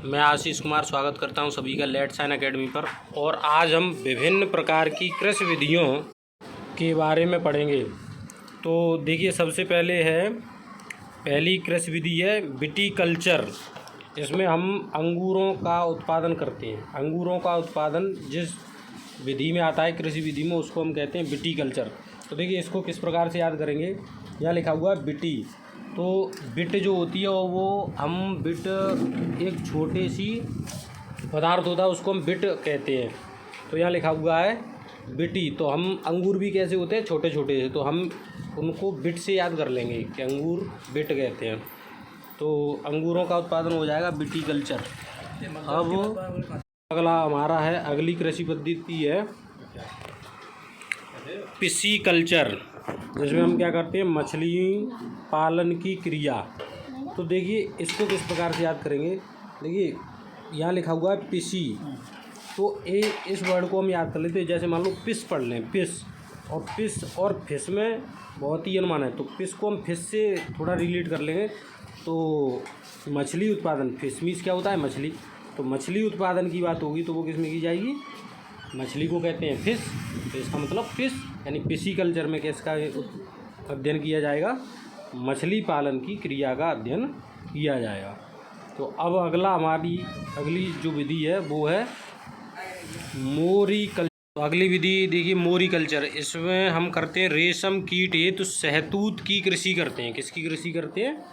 मैं आशीष कुमार स्वागत करता हूं सभी का लेट साइन एकेडमी पर। और आज हम विभिन्न प्रकार की कृषि विधियों के बारे में पढ़ेंगे। तो देखिए, सबसे पहली कृषि विधि है विटीकल्चर। इसमें हम अंगूरों का उत्पादन करते हैं। अंगूरों का उत्पादन जिस विधि में आता है, कृषि विधि में, उसको हम कहते हैं विटीकल्चर। तो देखिए, इसको किस प्रकार से याद करेंगे। यहाँ लिखा हुआ है विटी। तो बिट जो होती है वो हम बिट एक छोटी सी पदार्थ होता है, उसको हम बिट कहते हैं। तो यहाँ लिखा हुआ है बिटी। तो हम अंगूर भी कैसे होते हैं, छोटे छोटे से, तो हम उनको बिट से याद कर लेंगे कि अंगूर बिट कहते हैं। तो अंगूरों का उत्पादन हो जाएगा विटीकल्चर। अब अगला हमारा है, अगली कृषि पद्धति है पिसीकल्चर, जिसमें हम क्या करते हैं, मछली पालन की क्रिया। तो देखिए, इसको किस प्रकार से याद करेंगे। देखिए, यहाँ लिखा हुआ है पिसी। तो इस वर्ड को हम याद कर लेते हैं। जैसे मान लो पिस पढ़ लें, पिस और फिश में बहुत ही अनुमान है। तो पिस को हम फिश से थोड़ा रिलेट कर लेंगे। तो मछली उत्पादन, फिश मीन्स क्या होता है, मछली। तो मछली उत्पादन की बात होगी तो वो किस में की जाएगी, मछली को कहते हैं फिश। तो इसका मतलब फिश यानी पिसीकल्चर में किसका अध्ययन किया जाएगा, मछली पालन की क्रिया का अध्ययन किया जाएगा। तो अब अगली जो विधि है वो है मोरीकल्चर। तो अगली विधि देखिए मोरीकल्चर। इसमें हम करते हैं रेशम कीट हेतु शहतूत की कृषि करते हैं। किसकी कृषि करते हैं,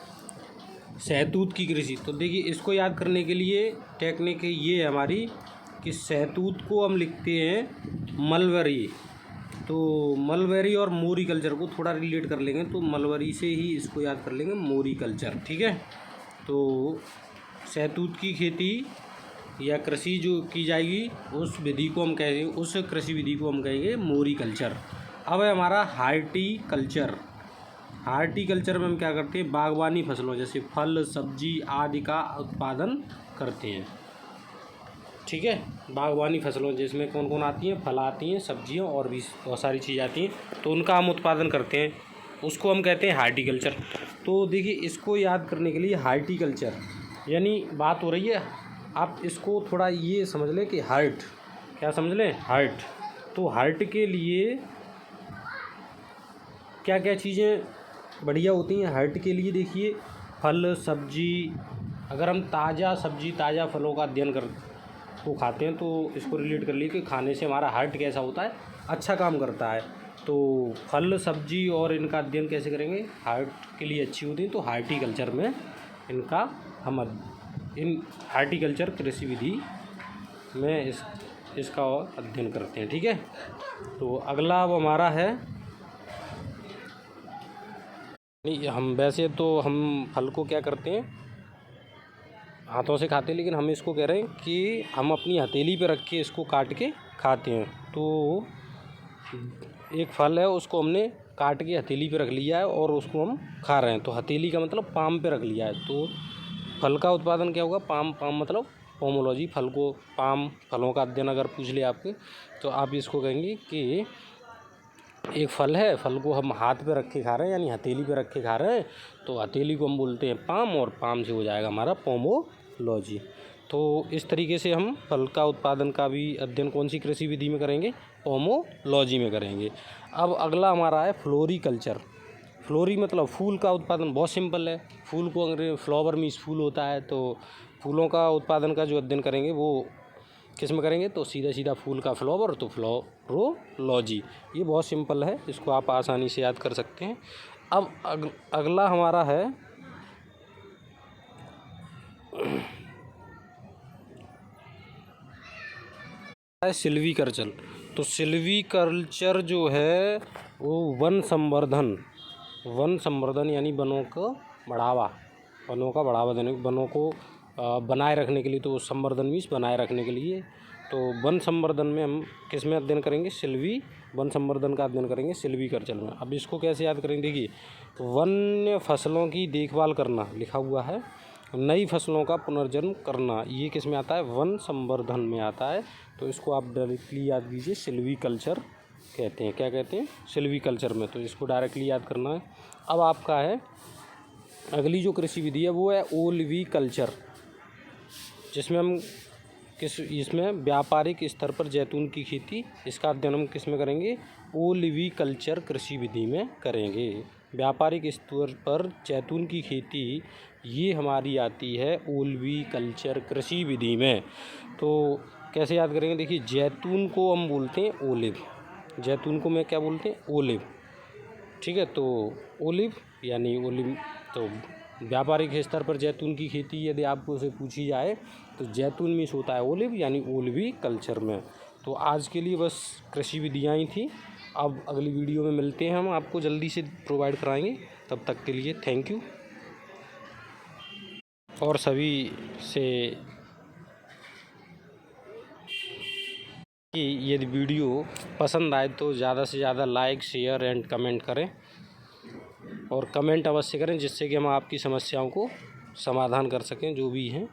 शहतूत की कृषि। तो देखिए, इसको याद करने के लिए टेक्निक ये है हमारी कि शहतूत को हम लिखते हैं मलबरी। तो मलबरी और मोरीकल्चर को थोड़ा रिलेट कर लेंगे, तो मलबरी से ही इसको याद कर लेंगे मोरीकल्चर। ठीक है। तो शहतूत की खेती या कृषि जो की जाएगी उस विधि को हम कहेंगे, उस कृषि विधि को हम कहेंगे मोरीकल्चर। अब है हमारा हार्टिकल्चर। हार्टिकल्चर में हम क्या करते हैं, बागवानी फसलों जैसे फल सब्जी आदि का उत्पादन करते हैं। ठीक है, बागवानी फसलों जिसमें कौन कौन आती हैं, फल आती हैं, सब्जियां और भी बहुत सारी चीज़ आती हैं, तो उनका हम उत्पादन करते हैं, उसको हम कहते हैं हार्टिकल्चर। तो देखिए, इसको याद करने के लिए हार्टिकल्चर यानी बात हो रही है, आप इसको थोड़ा ये समझ लें कि हार्ट, क्या समझ लें, हार्ट। तो हार्ट के लिए क्या क्या चीज़ें बढ़िया होती हैं हार्ट के लिए। देखिए, फल सब्जी, अगर हम ताज़ा सब्जी ताज़ा फलों का अध्ययन को खाते हैं तो इसको रिलेट कर लिए कि खाने से हमारा हार्ट कैसा होता है, अच्छा काम करता है। तो फल सब्जी और इनका अध्ययन कैसे करेंगे, हार्ट के लिए अच्छी होती है, तो हार्टिकल्चर में इनका हम इन हार्टिकल्चर कृषि विधि में इसका अध्ययन करते हैं। ठीक है। तो अगला अब हमारा है, हम वैसे तो हम फल को क्या करते हैं, हाथों से खाते हैं, लेकिन हम इसको कह रहे हैं कि हम अपनी हथेली पे रख के इसको काट के खाते हैं। तो एक फल है, उसको हमने काट के हथेली पे रख लिया है और उसको हम खा रहे हैं। तो हथेली का मतलब पाम पे रख लिया है। तो फल का उत्पादन क्या होगा, पाम मतलब पोमोलॉजी, फल को पाम, फलों का अध्ययन अगर पूछ ले आपके, तो आप इसको कहेंगे कि एक फल है, फल को हम हाथ पे रख के खा रहे हैं यानी हथेली पे रख के खा रहे हैं, तो हथेली को हम बोलते हैं पाम, और पाम से हो जाएगा हमारा पोमोलॉजी। तो इस तरीके से हम फल का उत्पादन का भी अध्ययन कौन सी कृषि विधि में करेंगे, पोमोलॉजी में करेंगे। अब अगला हमारा है फ्लोरिकल्चर। फ्लोरी मतलब फूल का उत्पादन, बहुत सिंपल है। फूल को अंग्रेजी फ्लावर मीन्स फूल होता है, तो फूलों का उत्पादन का जो अध्ययन करेंगे वो किस में करेंगे, तो सीधा सीधा फूल का फ्लावर, तो फ्लोरोलॉजी। ये बहुत सिंपल है, इसको आप आसानी से याद कर सकते हैं। अब अगला हमारा है सिल्वीकल्चर। तो सिल्वीकल्चर जो है वो वन संवर्धन यानी वनों का बढ़ावा देने, वनों को बनाए रखने के लिए। तो संवर्धन मीन्स बनाए रखने के लिए। तो वन संवर्धन में हम किस में अध्ययन करेंगे, वन संवर्धन का अध्ययन करेंगे सिल्वीकल्चर में। अब इसको कैसे याद करेंगे, देखिए, वन्य फसलों की देखभाल करना लिखा हुआ है, नई फसलों का पुनर्जन्म करना, ये किस में आता है, वन संवर्धन में आता है। तो इसको आप डायरेक्टली याद कीजिए, सिल्वीकल्चर कहते हैं। क्या कहते हैं, सिल्वीकल्चर में। तो इसको डायरेक्टली याद करना है। अब आपका है अगली जो कृषि विधि है वो है ओलिवीकल्चर। जिसमें हम इसमें व्यापारिक स्तर पर जैतून की खेती, इसका अध्ययन हम किस में करेंगे, ओलिविकल्चर कृषि विधि में करेंगे। व्यापारिक स्तर पर जैतून की खेती ये हमारी आती है ओलिविकल्चर कृषि विधि में। तो कैसे याद करेंगे, देखिए जैतून को हम बोलते हैं ओलिव, जैतून को मैं क्या बोलते हैं, ओलिव, ठीक है। तो ओलिव यानी ओलिव, तो व्यापारिक स्तर पर जैतून की खेती यदि आपको उसे पूछी जाए तो जैतून मीन्स होता है ओलिव यानी ओलिविकल्चर में। तो आज के लिए बस कृषि विधियाँ ही थी। अब अगली वीडियो में मिलते हैं, हम आपको जल्दी से प्रोवाइड कराएंगे। तब तक के लिए थैंक यू। और सभी से कि यदि वीडियो पसंद आए तो ज़्यादा से ज़्यादा लाइक, शेयर एंड कमेंट करें, और कमेंट अवश्य करें जिससे कि हम आपकी समस्याओं को समाधान कर सकें जो भी हैं।